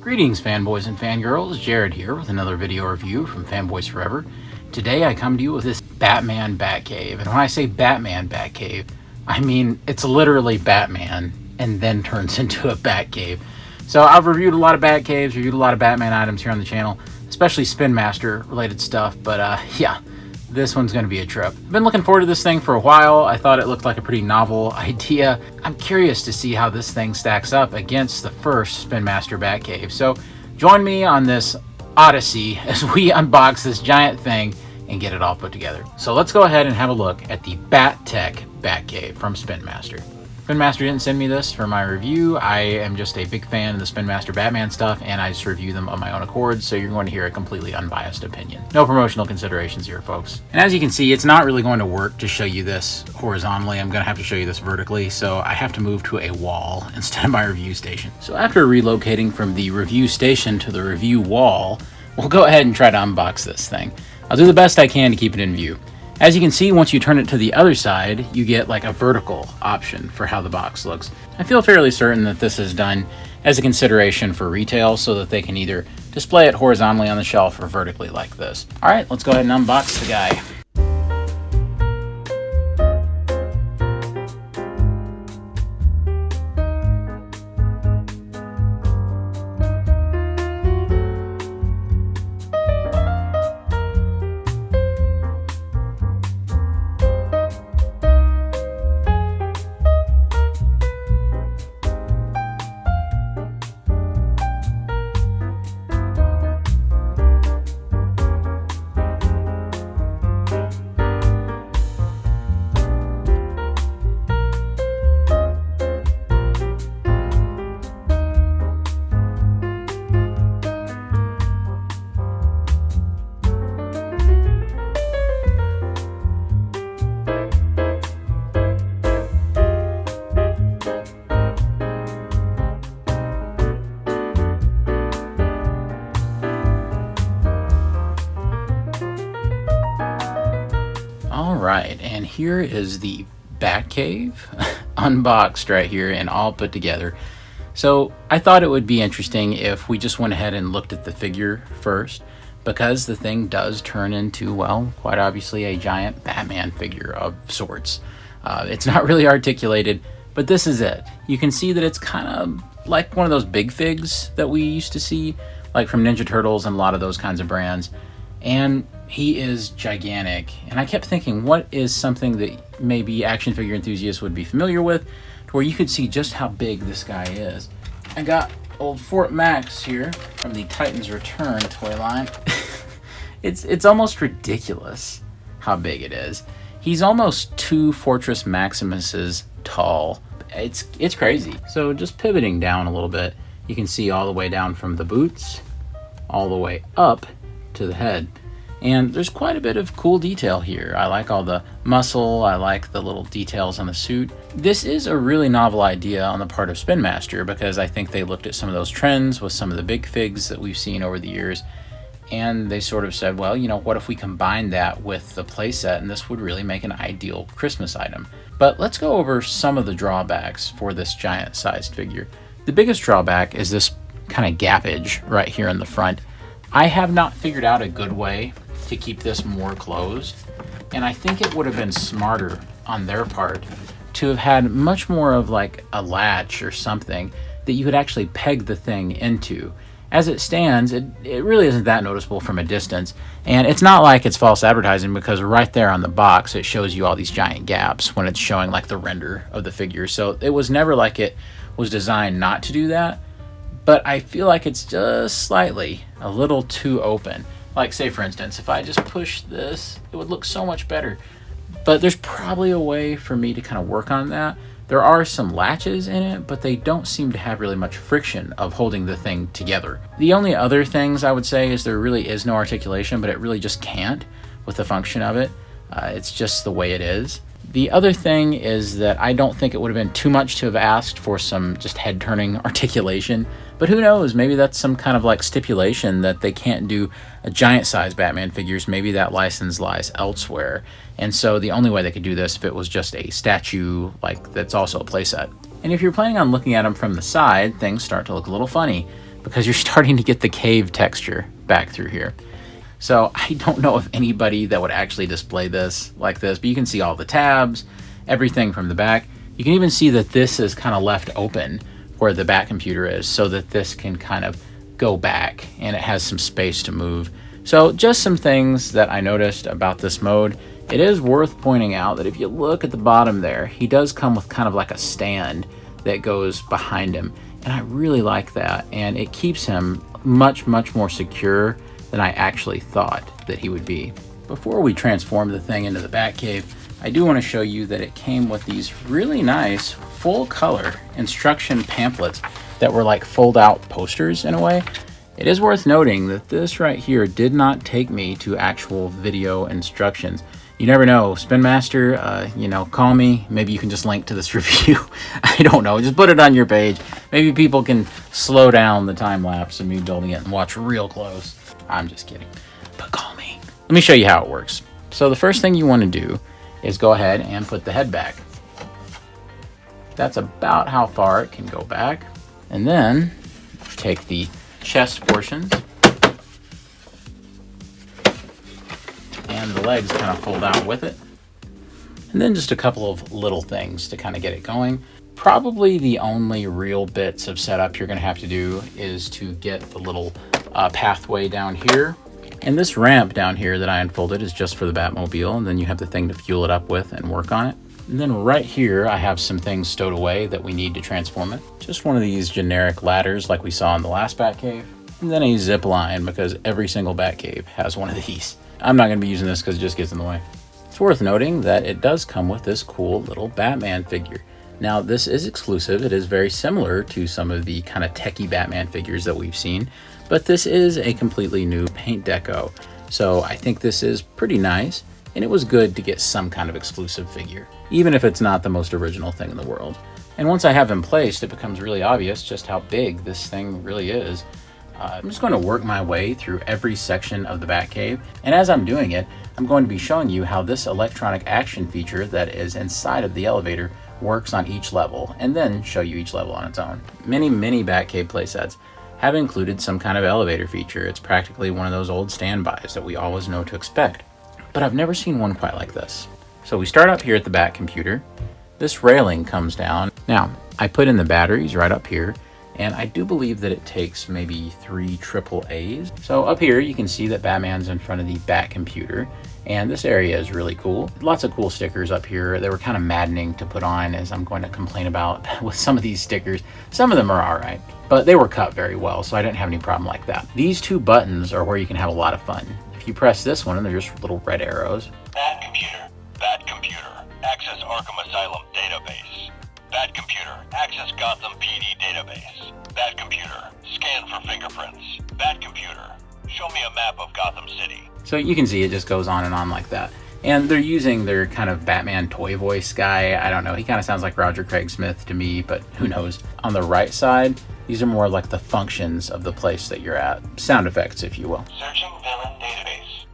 Greetings fanboys and fangirls, Jared here with another video review from Fanboys Forever. Today I come to you with this Batman Batcave, and when I say Batman Batcave, I mean it's literally Batman and then turns into a Batcave. So I've reviewed a lot of Batcaves, reviewed a lot of Batman items here on the channel, especially Spin Master related stuff, but yeah, this one's going to be a trip. I've been looking forward to this thing for a while. I thought it looked like a pretty novel idea. I'm curious to see how this thing stacks up against the first Spin Master Batcave. So join me on this odyssey as we unbox this giant thing and get it all put together. So let's go ahead and have a look at the Bat-Tech Batcave from Spin Master. Spin Master didn't send me this for my review. I am just a big fan of the Spin Master Batman stuff, and I just review them on my own accord, so you're going to hear a completely unbiased opinion. No promotional considerations here, folks. And as you can see, it's not really going to work to show you this horizontally. I'm going to have to show you this vertically, so I have to move to a wall instead of my review station. So after relocating from the review station to the review wall, we'll go ahead and try to unbox this thing. I'll do the best I can to keep it in view. As you can see, once you turn it to the other side, you get like a vertical option for how the box looks. I feel fairly certain that this is done as a consideration for retail so that they can either display it horizontally on the shelf or vertically like this. All right, let's go ahead and unbox the guy. Alright, and here is the Batcave unboxed right here and all put together. So I thought it would be interesting if we just went ahead and looked at the figure first, because the thing does turn into, well, quite obviously a giant Batman figure of sorts. It's not really articulated, but this is it. You can see that it's kind of like one of those big figs that we used to see, like from Ninja Turtles and a lot of those kinds of brands. And he is gigantic, and I kept thinking, what is something that maybe action figure enthusiasts would be familiar with, to where you could see just how big this guy is. I got old Fort Max here from the Titans Return toy line. It's almost ridiculous how big it is. He's almost 2 Fortress Maximuses tall. It's crazy. So just pivoting down a little bit, you can see all the way down from the boots all the way up to the head. And there's quite a bit of cool detail here. I like all the muscle, I like the little details on the suit. This is a really novel idea on the part of Spin Master, because I think they looked at some of those trends with some of the big figs that we've seen over the years, and they sort of said, well, you know, what if we combine that with the playset, and this would really make an ideal Christmas item. But let's go over some of the drawbacks for this giant sized figure. The biggest drawback is this kind of gappage right here in the front. I have not figured out a good way to keep this more closed, and I think it would have been smarter on their part to have had much more of like a latch or something that you could actually peg the thing into. As it stands, it really isn't that noticeable from a distance, and it's not like it's false advertising, because right there on the box it shows you all these giant gaps when it's showing like the render of the figure. So it was never like it was designed not to do that, but I feel like it's just slightly a little too open. Like, say for instance, if I just push this, it would look so much better. But there's probably a way for me to kind of work on that. There are some latches in it, but they don't seem to have really much friction of holding the thing together. The only other things I would say is there really is no articulation, but it really just can't with the function of it. It's just the way it is. The other thing is that I don't think it would have been too much to have asked for some just head-turning articulation, but who knows, maybe that's some kind of like stipulation that they can't do a giant-sized Batman figures. Maybe that license lies elsewhere, and so the only way they could do this if it was just a statue like that's also a playset. And if you're planning on looking at them from the side, things start to look a little funny, because you're starting to get the cave texture back through here. So I don't know of anybody that would actually display this like this, but you can see all the tabs, everything from the back. You can even see that this is kind of left open where the back computer is, so that this can kind of go back and it has some space to move. So just some things that I noticed about this mode. It is worth pointing out that if you look at the bottom there, he does come with kind of like a stand that goes behind him. And I really like that. And it keeps him much more secure than I actually thought that he would be. Before we transform the thing into the Batcave, I do want to show you that it came with these really nice full color instruction pamphlets that were like fold out posters in a way. It is worth noting that this right here did not take me to actual video instructions. You never know, Spin Master, you know, call me. Maybe you can just link to this review. I don't know, just put it on your page. Maybe people can slow down the time lapse of me building it and watch real close. I'm just kidding, but call me. Let me show you how it works. So the first thing you want to do is go ahead and put the head back. That's about how far it can go back. And then take the chest portions and the legs kind of fold out with it. And then just a couple of little things to kind of get it going. Probably the only real bits of setup you're going to have to do is to get the little pathway down here. And this ramp down here that I unfolded is just for the Batmobile, and then you have the thing to fuel it up with and work on it. And then right here, I have some things stowed away that we need to transform it. Just one of these generic ladders like we saw in the last Batcave. And then a zip line, because every single Batcave has one of these. I'm not going to be using this because it just gets in the way. It's worth noting that it does come with this cool little Batman figure. Now, this is exclusive. It is very similar to some of the kind of techie Batman figures that we've seen, but this is a completely new paint deco. So I think this is pretty nice, and it was good to get some kind of exclusive figure, even if it's not the most original thing in the world. And once I have him placed, it becomes really obvious just how big this thing really is. I'm just going to work my way through every section of the Batcave, and as I'm doing it, I'm going to be showing you how this electronic action feature that is inside of the elevator works on each level, and then show you each level on its own. Many Batcave playsets have included some kind of elevator feature. It's practically one of those old standbys that we always know to expect, but I've never seen one quite like this. So we start up here at the Bat computer. This railing comes down. Now, I put in the batteries right up here, and I do believe that it takes maybe 3 AAAs. So up here, you can see that Batman's in front of the Bat computer, and this area is really cool. Lots of cool stickers up here. They were kind of maddening to put on, as I'm going to complain about with some of these stickers. Some of them are all right, but they were cut very well, so I didn't have any problem like that. These 2 buttons are where you can have a lot of fun. If you press this one, and they're just little red arrows. Bat computer, access Arkham Asylum database. Bat computer, access Gotham PD database. Bat computer, scan for fingerprints. Bat computer, show me a map of Gotham City. So you can see it just goes on and on like that. And they're using their kind of Batman toy voice guy. I don't know, he kind of sounds like Roger Craig Smith to me, but who knows. On the right side, these are more like the functions of the place that you're at. Sound effects, if you will. Searching villain database.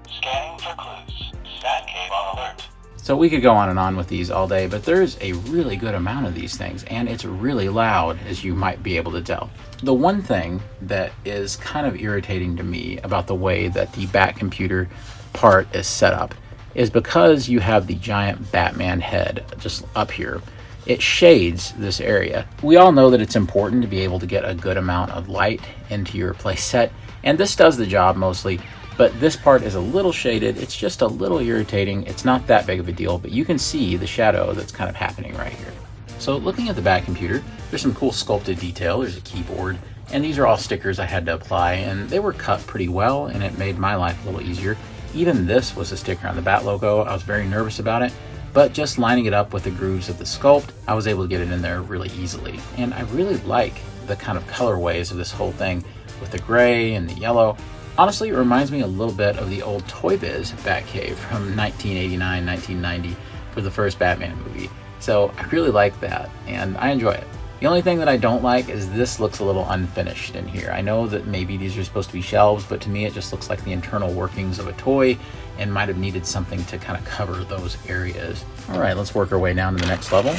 Scanning for clues. Batcave on alert. So we could go on and on with these all day, but there's a really good amount of these things, and it's really loud, as you might be able to tell. The one thing that is kind of irritating to me about the way that the Bat computer part is set up is because you have the giant Batman head just up here. It shades this area. We all know that it's important to be able to get a good amount of light into your playset, and this does the job mostly. But this part is a little shaded. It's just a little irritating. It's not that big of a deal, but you can see the shadow that's kind of happening right here. So looking at the Bat computer, there's some cool sculpted detail. There's a keyboard, and these are all stickers I had to apply, and they were cut pretty well, and it made my life a little easier. Even this was a sticker on the Bat logo. I was very nervous about it, but just lining it up with the grooves of the sculpt, I was able to get it in there really easily. And I really like the kind of colorways of this whole thing with the gray and the yellow. Honestly, it reminds me a little bit of the old Toy Biz Batcave from 1989, 1990 for the first Batman movie. So I really like that, and I enjoy it. The only thing that I don't like is this looks a little unfinished in here. I know that maybe these are supposed to be shelves, but to me it just looks like the internal workings of a toy and might have needed something to kind of cover those areas. All right, let's work our way down to the next level.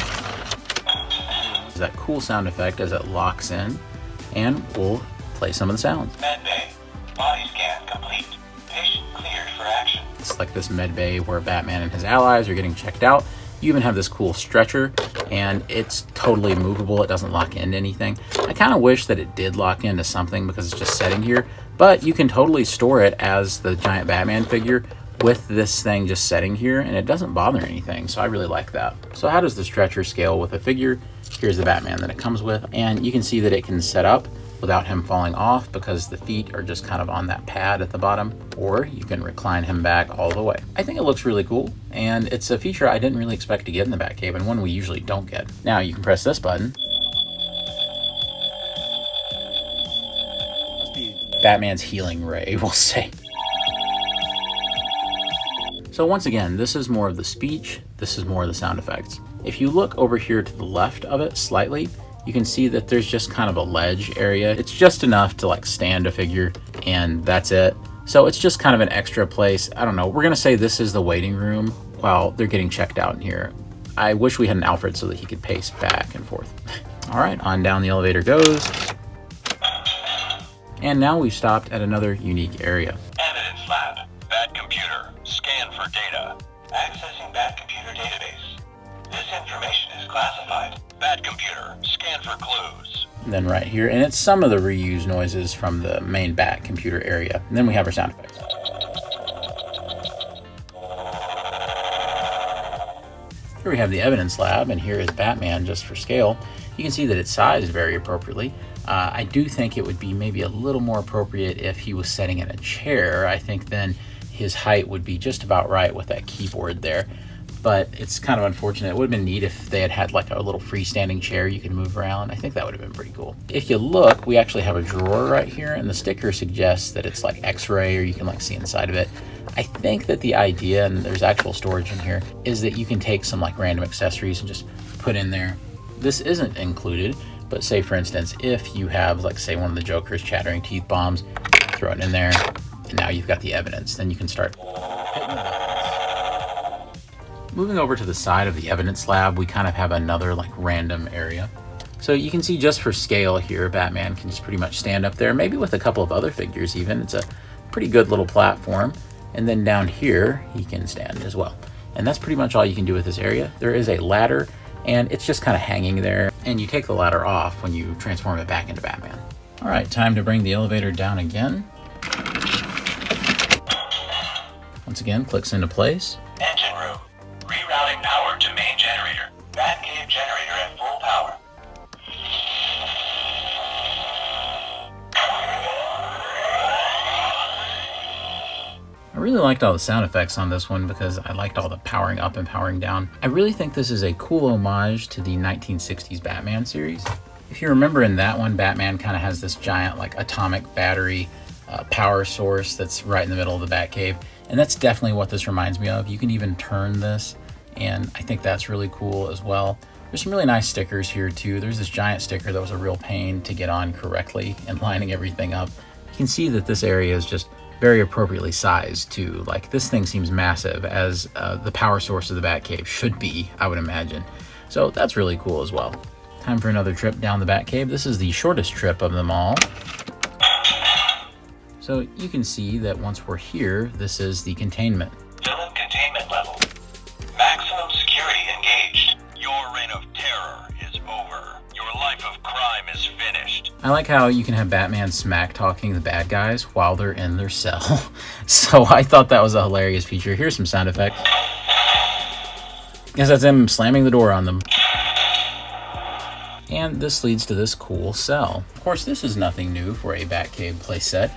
that cool sound effect as it locks in, and we'll play some of the sounds. Med bay. Body scan complete. Patient cleared for action. It's like this med bay where Batman and his allies are getting checked out. You even have this cool stretcher, and it's totally movable. It doesn't lock into anything. I kind of wish that it did lock into something because it's just sitting here, but you can totally store it as the giant Batman figure with this thing just sitting here, and it doesn't bother anything, so I really like that. So how does the stretcher scale with a figure? Here's the Batman that it comes with, and you can see that it can set up without him falling off because the feet are just kind of on that pad at the bottom, or you can recline him back all the way. I think it looks really cool, and it's a feature I didn't really expect to get in the Batcave, and one we usually don't get. Now you can press this button. Must be Batman's healing ray, we'll say. So once again, this is more of the speech, this is more of the sound effects. If you look over here to the left of it slightly, you can see that there's just kind of a ledge area. It's just enough to like stand a figure, and that's it. So it's just kind of an extra place. I don't know, we're gonna say this is the waiting room while they're getting checked out in here. I wish we had an Alfred so that he could pace back and forth. All right, on down the elevator goes. And now we've stopped at another unique area. Evidence lab. Bat computer. Scan for data. Accessing Bat computer database. This information is classified. Bat computer. Scan for clues. And then right here, and it's some of the reused noises from the main Bat computer area. And then we have our sound effects. Here we have the evidence lab, and here is Batman just for scale. You can see that it's sized very appropriately. I do think it would be maybe a little more appropriate if he was sitting in a chair. I think then his height would be just about right with that keyboard there. But it's kind of unfortunate. It would have been neat if they had had like a little freestanding chair you can move around. I think that would have been pretty cool. If you look, we actually have a drawer right here, and the sticker suggests that it's like X-ray, or you can like see inside of it. I think that the idea, and there's actual storage in here, is that you can take some like random accessories and just put in there. This isn't included, but say for instance, if you have like say one of the Joker's chattering teeth bombs, throw it in there, and now you've got the evidence. Then you can start hitting the buttons. Moving over to the side of the evidence lab, we kind of have another like random area. So you can see just for scale here, Batman can just pretty much stand up there, maybe with a couple of other figures even. It's a pretty good little platform. And then down here, he can stand as well. And that's pretty much all you can do with this area. There is a ladder, and it's just kind of hanging there. And you take the ladder off when you transform it back into Batman. All right, time to bring the elevator down again. Once again, clicks into place. Engine room. Rerouting power to main generator. Batcave generator at full power. I really liked all the sound effects on this one because I liked all the powering up and powering down. I really think this is a cool homage to the 1960s Batman series. If you remember in that one, Batman kind of has this giant like atomic battery power source that's right in the middle of the Batcave. And that's definitely what this reminds me of. You can even turn this, and I think that's really cool as well. There's some really nice stickers here too. There's this giant sticker that was a real pain to get on correctly and lining everything up. You can see that this area is just very appropriately sized too. Like this thing seems massive, as the power source of the Batcave should be, I would imagine. So that's really cool as well. Time for another trip down the Batcave. This is the shortest trip of them all. So you can see that once we're here, this is the containment. Villain containment level. Maximum security engaged. Your reign of terror is over. Your life of crime is finished. I like how you can have Batman smack talking the bad guys while they're in their cell. So I thought that was a hilarious feature. Here's some sound effects. Guess that's him slamming the door on them. And this leads to this cool cell. Of course, this is nothing new for a Batcave playset.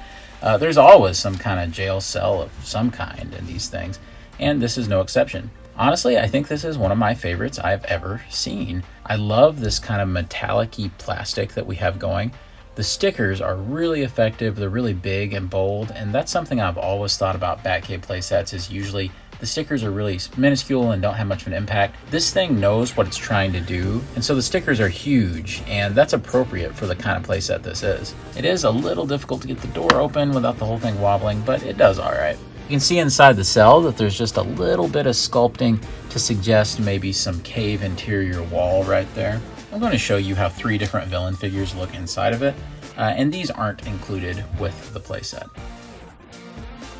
There's always some kind of jail cell of some kind in these things, and this is no exception. Honestly, I think this is one of my favorites I've ever seen. I love this kind of metallic-y plastic that we have going. The stickers are really effective, they're really big and bold, and that's something I've always thought about Batcave playsets, is usually the stickers are really minuscule and don't have much of an impact. This thing knows what it's trying to do, and so the stickers are huge, and that's appropriate for the kind of playset this is. It is a little difficult to get the door open without the whole thing wobbling, but it does all right. You can see inside the cell that there's just a little bit of sculpting to suggest maybe some cave interior wall right there. I'm going to show you how 3 different villain figures look inside of it, and these aren't included with the playset.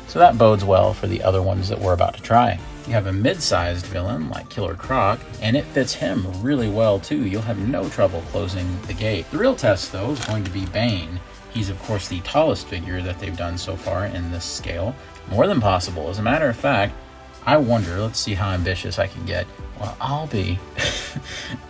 So that bodes well for the other ones that we're about to try. You have a mid-sized villain like Killer Croc, and it fits him really well too. You'll have no trouble closing the gate. The real test though is going to be Bane. He's of course the tallest figure that they've done so far in this scale. More than possible. As a matter of fact, I wonder, let's see how ambitious I can get. Well, I'll be.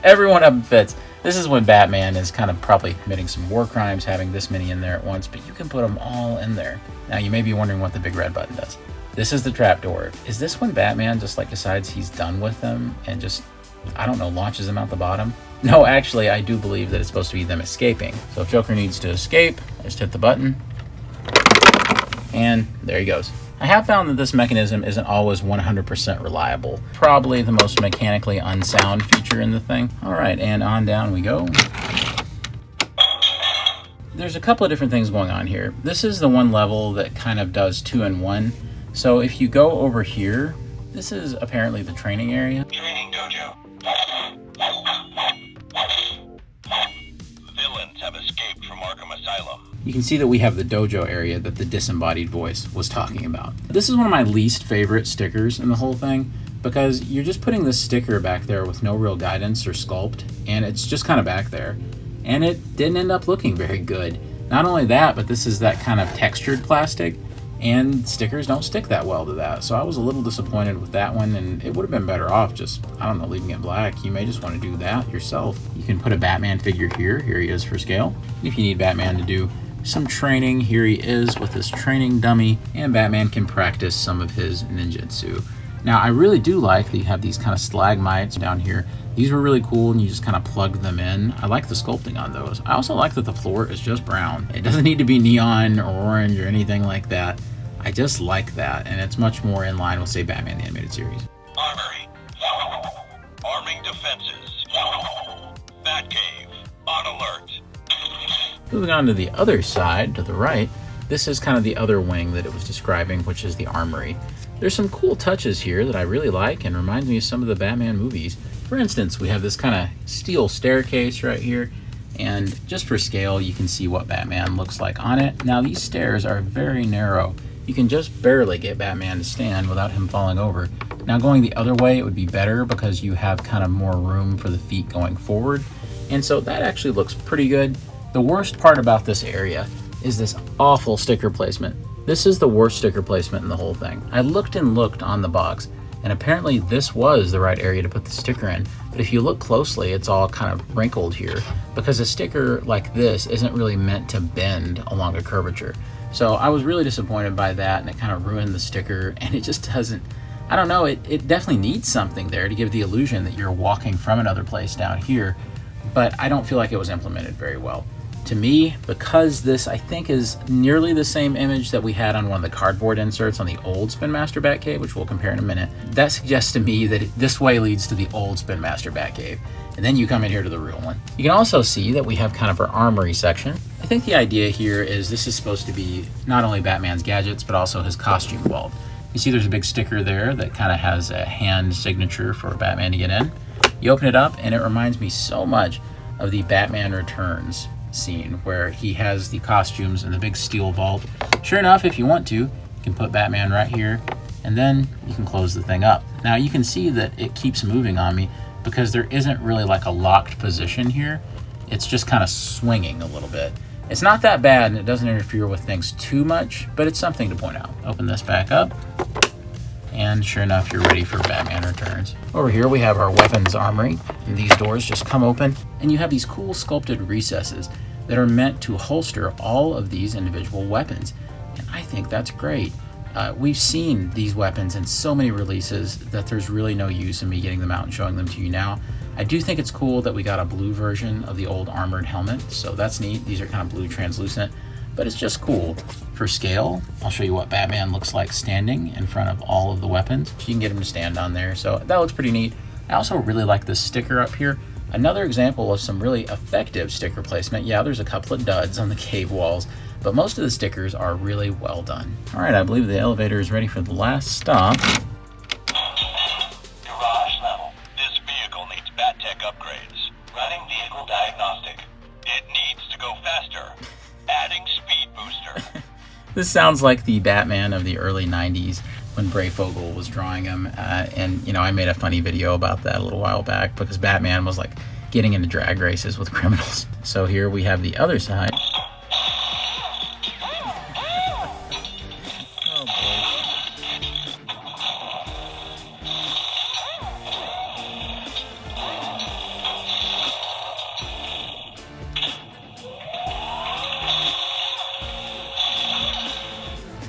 Every one of them fits. This is when Batman is kind of probably committing some war crimes, having this many in there at once, but you can put them all in there. Now, you may be wondering what the big red button does. This is the trapdoor. Is this when Batman just like decides he's done with them and just, I don't know, launches them out the bottom? No, actually, I do believe that it's supposed to be them escaping. So if Joker needs to escape, just hit the button, and there he goes. I have found that this mechanism isn't always 100% reliable. Probably the most mechanically unsound feature in the thing. All right, and on down we go. There's a couple of different things going on here. This is the one level that kind of does 2 in 1. So if you go over here, this is apparently the training area. Training dojo. Villains have escaped from Arkham Asylum. You can see that we have the dojo area that the disembodied voice was talking about. This is one of my least favorite stickers in the whole thing because you're just putting this sticker back there with no real guidance or sculpt, and it's just kind of back there. And it didn't end up looking very good. Not only that, but this is that kind of textured plastic, and stickers don't stick that well to that. So I was a little disappointed with that one, and it would have been better off just, I don't know, leaving it black. You may just want to do that yourself. You can put a Batman figure here. Here he is for scale. If you need Batman to do some training, here he is with his training dummy, and Batman can practice some of his ninjutsu. Now, I really do like that you have these kind of stalagmites down here. These were really cool, and you just kind of plug them in. I like the sculpting on those. I also like that the floor is just brown. It doesn't need to be neon or orange or anything like that. I just like that, and it's much more in line with, say, Batman the Animated Series. Armory. Arming defenses. Batcave. On alert. Moving on to the other side, to the right, this is kind of the other wing that it was describing, which is the Armory. There's some cool touches here that I really like and reminds me of some of the Batman movies. For instance, we have this kind of steel staircase right here, and just for scale, you can see what Batman looks like on it. Now, these stairs are very narrow. You can just barely get Batman to stand without him falling over. Now, going the other way, it would be better because you have kind of more room for the feet going forward, and so that actually looks pretty good. The worst part about this area is this awful sticker placement. This is the worst sticker placement in the whole thing. I looked and looked on the box, and apparently this was the right area to put the sticker in, but if you look closely, it's all kind of wrinkled here because a sticker like this isn't really meant to bend along a curvature. So I was really disappointed by that, and it kind of ruined the sticker, and it just doesn't, I don't know, it definitely needs something there to give the illusion that you're walking from another place down here, but I don't feel like it was implemented very well. To me, because this I think is nearly the same image that we had on one of the cardboard inserts on the old Spin Master Batcave, which we'll compare in a minute, that suggests to me that this way leads to the old Spin Master Batcave, and then you come in here to the real one. You can also see that we have kind of our armory section. I think the idea here is this is supposed to be not only Batman's gadgets, but also his costume vault. You see there's a big sticker there that kind of has a hand signature for Batman to get in. You open it up, and it reminds me so much of the Batman Returns scene where he has the costumes in the big steel vault. Sure enough, if you want to, you can put Batman right here, and then you can close the thing up. Now you can see that it keeps moving on me because there isn't really like a locked position here. It's just kind of swinging a little bit. It's not that bad, and it doesn't interfere with things too much, but it's something to point out. Open this back up, and sure enough, you're ready for Batman Returns. Over here we have our weapons armory, and these doors just come open, and you have these cool sculpted recesses that are meant to holster all of these individual weapons, and I think that's great. We've seen these weapons in so many releases that there's really no use in me getting them out and showing them to you now. I do think it's cool that we got a blue version of the old armored helmet, so that's neat. These are kind of blue translucent, but it's just cool. For scale, I'll show you what Batman looks like standing in front of all of the weapons. You can get him to stand on there, so that looks pretty neat. I also really like this sticker up here. Another example of some really effective sticker placement. Yeah, there's a couple of duds on the cave walls, but most of the stickers are really well done. All right, I believe the elevator is ready for the last stop. Garage level. This vehicle needs Bat-Tech upgrades. Running vehicle This sounds like the Batman of the early 90s when Brayfogle was drawing him. And, you know, I made a funny video about that a little while back because Batman was like getting into drag races with criminals. So here we have the other side.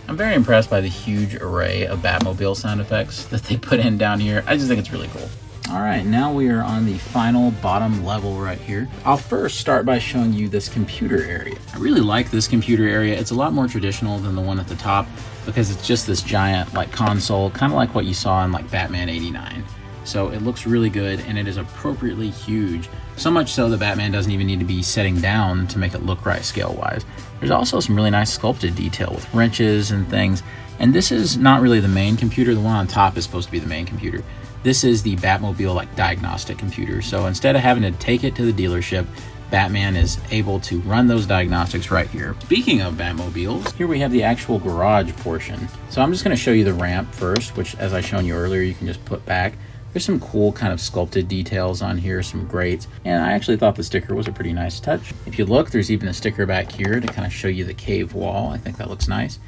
I'm very impressed by the huge array of Batmobile sound effects that they put in down here. I just think it's really cool. All right, now we are on the final bottom level right here. I'll first start by showing you this computer area. I really like this computer area. It's a lot more traditional than the one at the top because it's just this giant like console, kind of like what you saw in like Batman 89. So it looks really good and it is appropriately huge. So much so that Batman doesn't even need to be sitting down to make it look right scale-wise. There's also some really nice sculpted detail with wrenches and things. And this is not really the main computer. The one on top is supposed to be the main computer. This is the Batmobile like diagnostic computer. So instead of having to take it to the dealership, Batman is able to run those diagnostics right here. Speaking of Batmobiles, here we have the actual garage portion. So I'm just going to show you the ramp first, which as I shown you earlier, you can just put back. There's some cool kind of sculpted details on here, some grates, and I actually thought the sticker was a pretty nice touch. If you look, there's even a sticker back here to kind of show you the cave wall. I think that looks nice.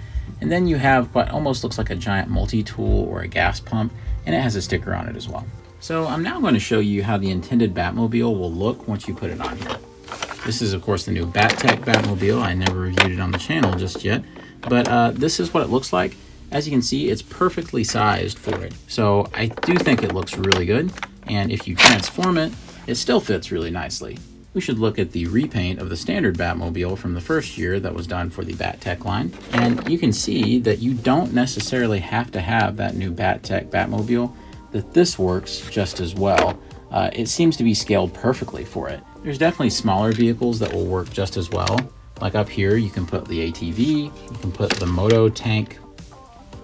And then you have what almost looks like a giant multi-tool or a gas pump, and it has a sticker on it as well. So I'm now going to show you how the intended Batmobile will look once you put it on here. This is, of course, the new Battek Batmobile. I never reviewed it on the channel just yet, but this is what it looks like. As you can see, it's perfectly sized for it. So I do think it looks really good. And if you transform it, it still fits really nicely. We should look at the repaint of the standard Batmobile from the first year that was done for the Battek line. And you can see that you don't necessarily have to have that new Battek Batmobile, that this works just as well. It seems to be scaled perfectly for it. There's definitely smaller vehicles that will work just as well. Like up here, you can put the ATV, you can put the moto tank.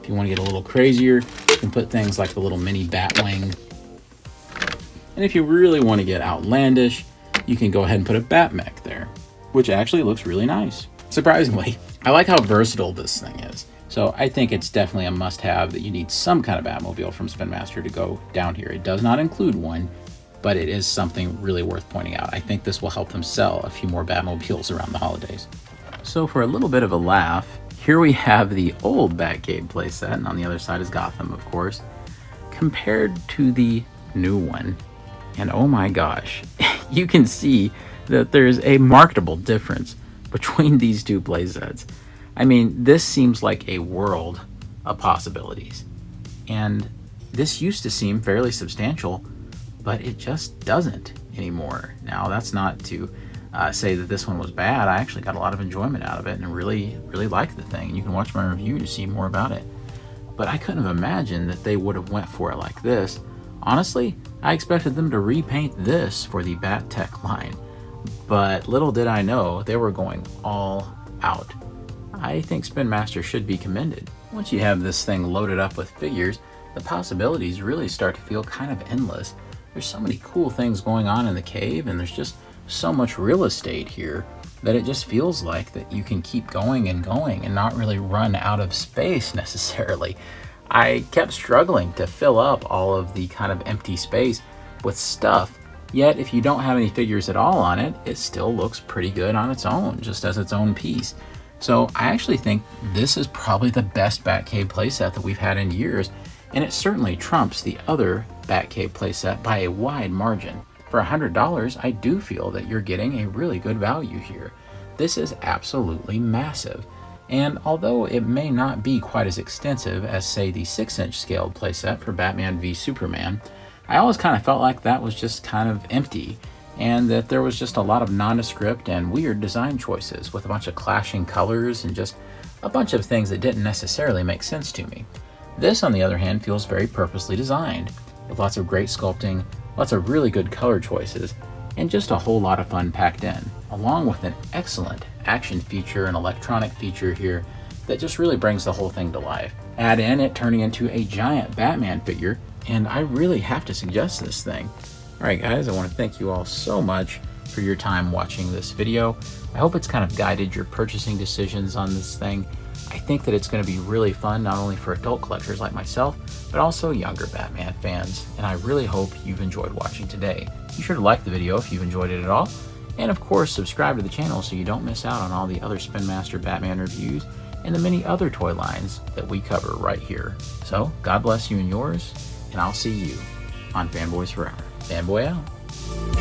If you want to get a little crazier, you can put things like the little mini Batwing. And if you really want to get outlandish, you can go ahead and put a Batmech there, which actually looks really nice. Surprisingly, I like how versatile this thing is. So I think it's definitely a must-have that you need some kind of Batmobile from Spin Master to go down here. It does not include one, but it is something really worth pointing out. I think this will help them sell a few more Batmobiles around the holidays. So for a little bit of a laugh, here we have the old Batcave playset, and on the other side is Gotham, of course, compared to the new one. And oh my gosh, you can see that there's a marketable difference between these two playsets. I mean, this seems like a world of possibilities. And this used to seem fairly substantial, but it just doesn't anymore. Now, that's not to say that this one was bad. I actually got a lot of enjoyment out of it and really liked the thing. You can watch my review to see more about it. But I couldn't have imagined that they would have went for it like this. Honestly, I expected them to repaint this for the Battek line, but little did I know they were going all out. I think Spin Master should be commended. Once you have this thing loaded up with figures, the possibilities really start to feel kind of endless. There's so many cool things going on in the cave, and there's just so much real estate here that it just feels like that you can keep going and going and not really run out of space necessarily. I kept struggling to fill up all of the kind of empty space with stuff, yet if you don't have any figures at all on it, it still looks pretty good on its own, just as its own piece. So I actually think this is probably the best Batcave playset that we've had in years, and it certainly trumps the other Batcave playset by a wide margin. For $100, I do feel that you're getting a really good value here. This is absolutely massive. And although it may not be quite as extensive as, say, the 6-inch scaled playset for Batman v Superman, I always kind of felt like that was just kind of empty, and that there was just a lot of nondescript and weird design choices with a bunch of clashing colors and just a bunch of things that didn't necessarily make sense to me. This, on the other hand, feels very purposely designed, with lots of great sculpting, lots of really good color choices, and just a whole lot of fun packed in, along with an excellent action feature and electronic feature here that just really brings the whole thing to life. Add in it turning into a giant Batman figure, and I really have to suggest this thing. Alright guys, I want to thank you all so much for your time watching this video. I hope it's kind of guided your purchasing decisions on this thing. I think that it's going to be really fun, not only for adult collectors like myself, but also younger Batman fans, and I really hope you've enjoyed watching today. Be sure to like the video if you've enjoyed it at all, and of course subscribe to the channel so you don't miss out on all the other Spin Master Batman reviews and the many other toy lines that we cover right here. So, God bless you and yours, and I'll see you on Fanboys Forever. Fanboy out.